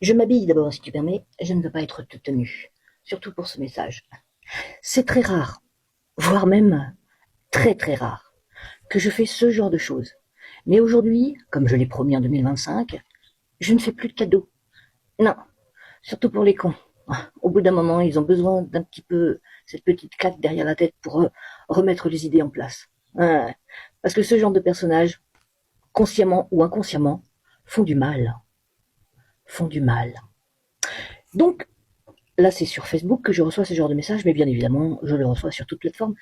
Je m'habille d'abord, si tu permets. Je ne veux pas être toute nue. Surtout pour ce message. C'est très rare, voire même très très rare, que je fais ce genre de choses. Mais aujourd'hui, comme je l'ai promis en 2025, je ne fais plus de cadeaux. Non, surtout pour les cons. Au bout d'un moment, ils ont besoin d'un petit peu cette petite claque derrière la tête pour remettre les idées en place. Parce que ce genre de personnages, consciemment ou inconsciemment, font du mal. Font du mal. Donc, là, c'est sur Facebook que je reçois ce genre de messages, mais bien évidemment, je le reçois sur toute plateforme.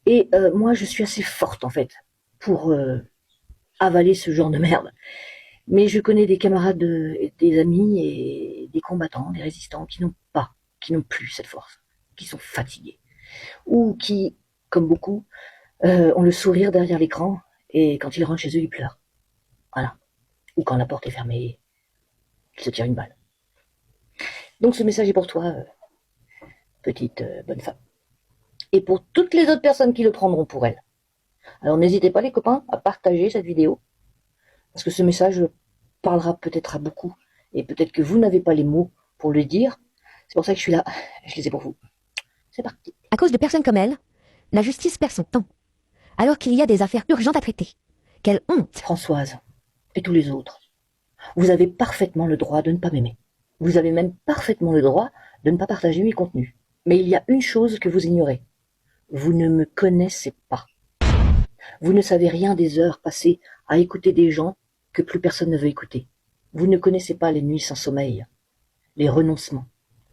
Et moi, je suis assez forte, en fait, pour avaler ce genre de merde. Mais je connais des camarades, des amis et des combattants, des résistants qui n'ont plus cette force, qui sont fatigués, ou qui, comme beaucoup, ont le sourire derrière l'écran, et quand ils rentrent chez eux, ils pleurent. Voilà. Ou quand la porte est fermée, ils se tirent une balle. Donc ce message est pour toi, petite bonne femme. Et pour toutes les autres personnes qui le prendront pour elle. Alors n'hésitez pas les copains à partager cette vidéo, parce que ce message parlera peut-être à beaucoup, et peut-être que vous n'avez pas les mots pour le dire. C'est pour ça que je suis là, je les ai pour vous. C'est parti. À cause de personnes comme elle, la justice perd son temps, alors qu'il y a des affaires urgentes à traiter. Quelle honte! Françoise, et tous les autres, vous avez parfaitement le droit de ne pas m'aimer. Vous avez même parfaitement le droit de ne pas partager mes contenus. Mais il y a une chose que vous ignorez. Vous ne me connaissez pas. Vous ne savez rien des heures passées à écouter des gens que plus personne ne veut écouter. Vous ne connaissez pas les nuits sans sommeil, les renoncements,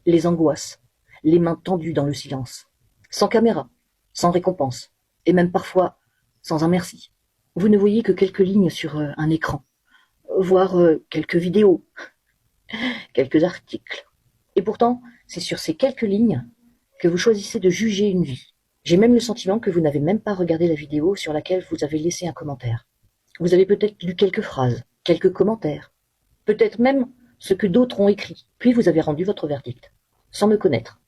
les angoisses, les mains tendues dans le silence, sans caméra, sans récompense, et même parfois sans un merci. Vous ne voyez que quelques lignes sur un écran, voire quelques vidéos, quelques articles. Et pourtant, c'est sur ces quelques lignes que vous choisissez de juger une vie. J'ai même le sentiment que vous n'avez même pas regardé la vidéo sur laquelle vous avez laissé un commentaire. Vous avez peut-être lu quelques phrases, quelques commentaires, peut-être même ce que d'autres ont écrit, puis vous avez rendu votre verdict, sans me connaître,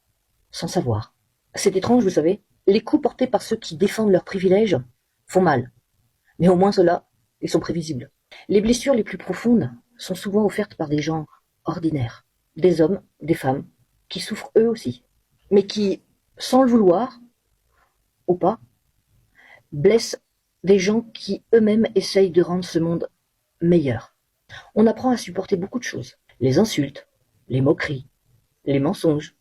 sans savoir. C'est étrange, vous savez, les coups portés par ceux qui défendent leurs privilèges font mal, mais au moins ceux-là, ils sont prévisibles. Les blessures les plus profondes sont souvent offertes par des gens ordinaires, des hommes, des femmes, qui souffrent eux aussi, mais qui, sans le vouloir, ou pas, blessent des gens qui eux-mêmes essayent de rendre ce monde meilleur. On apprend à supporter beaucoup de choses. Les insultes, les moqueries, les mensonges,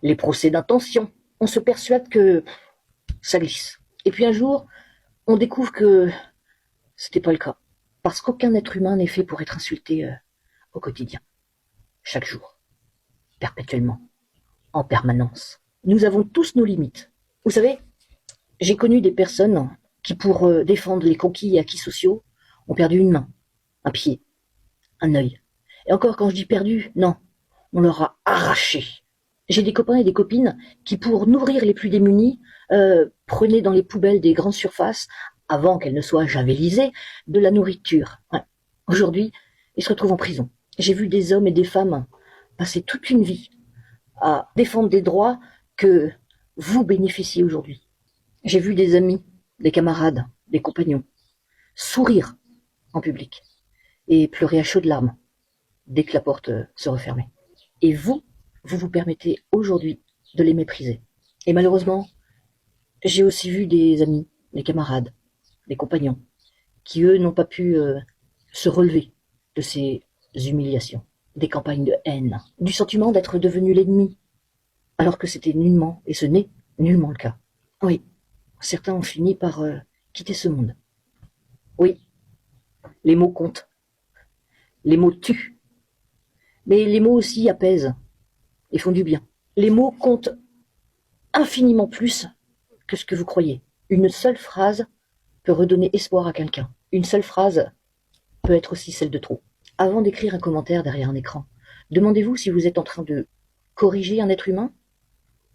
les procès d'intention. On se persuade que ça glisse. Et puis un jour, on découvre que c'était pas le cas. Parce qu'aucun être humain n'est fait pour être insulté au quotidien. Chaque jour. Perpétuellement. En permanence. Nous avons tous nos limites. Vous savez, j'ai connu des personnes qui, pour défendre les conquis et acquis sociaux, ont perdu une main, un pied, un œil. Et encore, quand je dis perdu, non, on leur a arraché. J'ai des copains et des copines qui, pour nourrir les plus démunis, prenaient dans les poubelles des grandes surfaces, avant qu'elles ne soient javelisées, de la nourriture. Ouais. Aujourd'hui, ils se retrouvent en prison. J'ai vu des hommes et des femmes passer toute une vie à défendre des droits que vous bénéficiez aujourd'hui. J'ai vu des amis, des camarades, des compagnons sourire en public et pleurer à chaudes larmes dès que la porte se refermait. Et vous vous permettez aujourd'hui de les mépriser. Et malheureusement, j'ai aussi vu des amis, des camarades, des compagnons qui, eux, n'ont pas pu se relever de ces humiliations, des campagnes de haine, du sentiment d'être devenu l'ennemi, alors que c'était nullement, et ce n'est nullement le cas. Oui, certains ont fini par quitter ce monde. Oui, les mots comptent. Les mots tuent. Mais les mots aussi apaisent et font du bien. Les mots comptent infiniment plus que ce que vous croyez. Une seule phrase peut redonner espoir à quelqu'un. Une seule phrase peut être aussi celle de trop. Avant d'écrire un commentaire derrière un écran, demandez-vous si vous êtes en train de corriger un être humain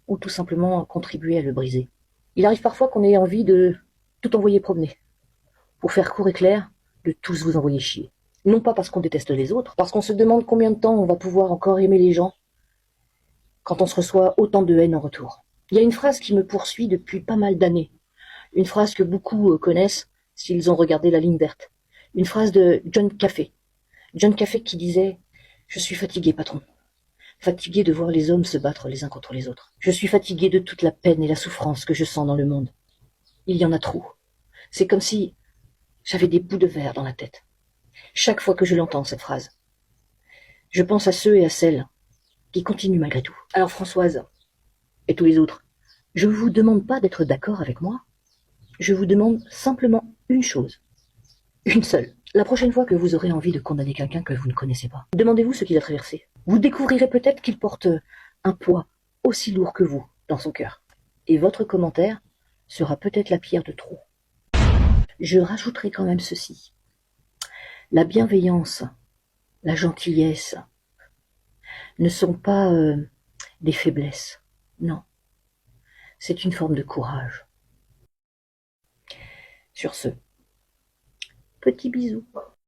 ou tout simplement contribuer à le briser. Il arrive parfois qu'on ait envie de tout envoyer promener. Pour faire court et clair, de tous vous envoyer chier. Non pas parce qu'on déteste les autres, parce qu'on se demande combien de temps on va pouvoir encore aimer les gens quand on se reçoit autant de haine en retour. Il y a une phrase qui me poursuit depuis pas mal d'années. Une phrase que beaucoup connaissent s'ils ont regardé La Ligne verte. Une phrase de John Caffey. John Caffey qui disait Je suis fatigué, patron. Fatigué de voir les hommes se battre les uns contre les autres. Je suis fatigué de toute la peine et la souffrance que je sens dans le monde. Il y en a trop. C'est comme si j'avais des bouts de verre dans la tête. Chaque fois que je l'entends, cette phrase, je pense à ceux et à celles qui continuent malgré tout. Alors Françoise, et tous les autres, je ne vous demande pas d'être d'accord avec moi. Je vous demande simplement une chose. Une seule. La prochaine fois que vous aurez envie de condamner quelqu'un que vous ne connaissez pas, demandez-vous ce qu'il a traversé. Vous découvrirez peut-être qu'il porte un poids aussi lourd que vous dans son cœur. Et votre commentaire sera peut-être la pierre de trop. Je rajouterai quand même ceci. La bienveillance, la gentillesse ne sont pas des faiblesses. Non. C'est une forme de courage. Sur ce, petit bisou.